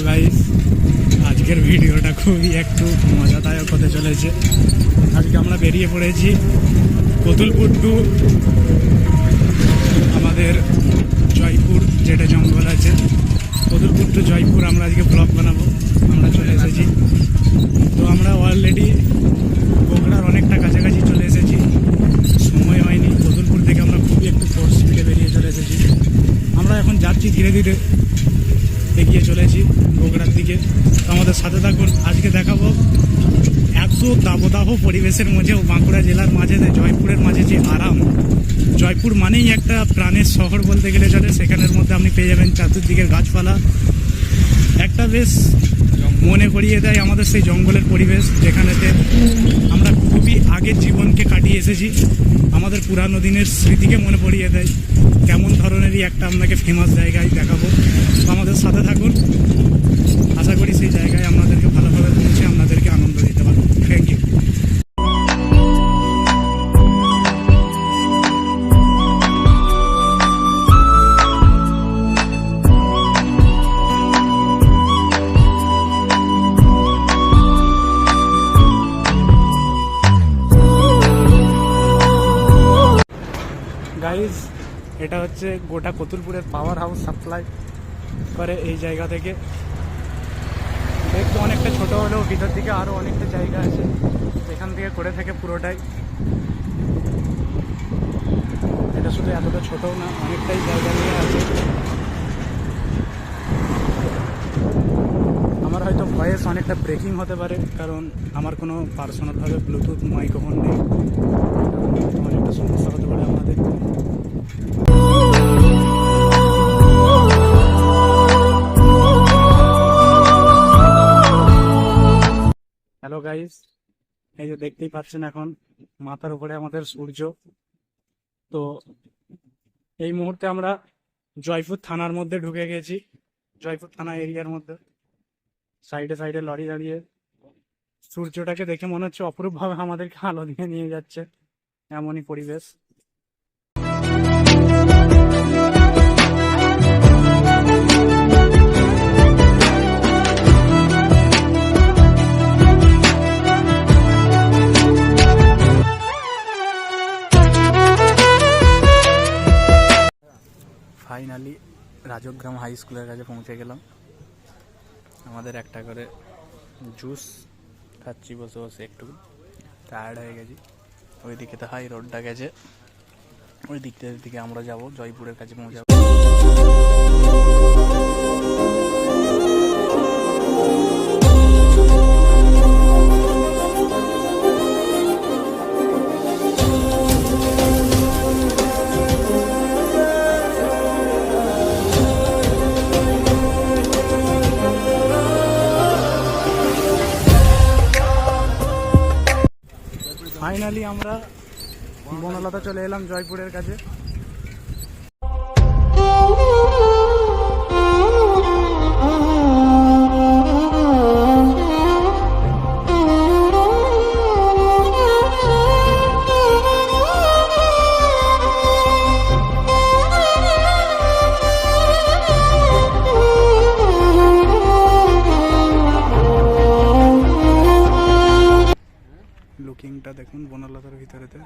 Guys, আজকের ভিডিওটা খুবই একটু মজাদায়ক হতে চলেছে। আজকে আমরা বেরিয়ে পড়েছি কতুলপুর টু আমাদের জয়পুর, যেটা জঙ্গল আছে। কতুলপুর টু জয়পুর আমরা আজকে ব্লগ বানাবো। আমরা চলে এসেছি, তো আমরা অলরেডি বগুড়ার অনেকটা কাছাকাছি চলে এসেছি। সময় হয়নি, কতুলপুর থেকে আমরা খুবই একটু ফোর্স স্পিডে বেরিয়ে চলে এসেছি। আমরা এখন যাচ্ছি ধীরে ধীরে, এগিয়ে চলেছি বগুড়ার দিকে। তো আমাদের সাথে থাকুন, আজকে দেখাবো এত দাবদাহ পরিবেশের মধ্যেও বাঁকুড়া জেলার মাঝে, জয়পুরের মাঝে যে আরাম। জয়পুর মানেই একটা প্রাণের শহর বলতে গেলে চলে। সেখানের মধ্যে আপনি পেয়ে যাবেন চাতুর্দিকের গাছপালা, একটা বেশ মনে করিয়ে দেয় আমাদের সেই জঙ্গলের পরিবেশ, যেখানেতে আমরা খুবই আগের জীবনকে কাটিয়ে এসেছি। আমাদের পুরানো দিনের স্মৃতিকে মনে পড়িয়ে দেয়। কেমন ধরনেরই একটা আপনাকে ফেমাস জায়গায় দেখাবো, তো আমাদের সাথে থাকুন। আশা করি সেই জায়গায় আপনাদেরকে ভালোভাবে পৌঁছে আপনাদেরকে আনন্দ দিতে পারবো। Thank you. গাইজ, এটা হচ্ছে গোটা কতুলপুরের পাওয়ার হাউস, সাপ্লাই করে এই জায়গা থেকে। দেখতে অনেকটা ছোট হলেও ভিতর দিকে আরও অনেকটা জায়গা আছে, এখান থেকে করে থাকে পুরোটাই। এটা শুধু এতটা ছোটও না, অনেকটাই জায়গা নিয়ে আছে। আমার হয়তো ভয়েস অনেকটা ব্রেকিং হতে পারে, কারণ আমার কোনো পার্সোনালভাবে ব্লুটুথ মাইক্রোফোন নেই, অনেকটা সমস্যা হতে পারে আমাদের। হ্যালো গাইস, এই যে দেখতেই পাচ্ছেন এখন মাথার উপরে আমাদের সূর্য। তো এই মুহূর্তে আমরা জয়পুর থানার মধ্যে ঢুকে গেছি, জয়পুর থানা এরিয়ার মধ্যে। সাইডে সাইডে লরি দাঁড়িয়ে, সূর্যটাকে দেখে মনে হচ্ছে অপরূপভাবে আমাদেরকে আলো দিয়ে নিয়ে যাচ্ছে, এমনই পরিবেশ। ফাইনালি রাজগ্রাম হাই স্কুলের কাছে পৌঁছে গেলাম। আমাদের একটা করে জুস খাচ্ছি বসে বসে, একটু টায়ার্ড হয়ে গেছি। ওই দিকে তো হাই রোডটা গেছে, ওই দিকটার দিকে আমরা যাব, জয়পুরের কাছে পৌঁছাবো। ফাইনালি আমরা বনলতা চলে এলাম জয়পুরের কাছে। লুকিংটা দেখুন বনলতার ভিতরেতে।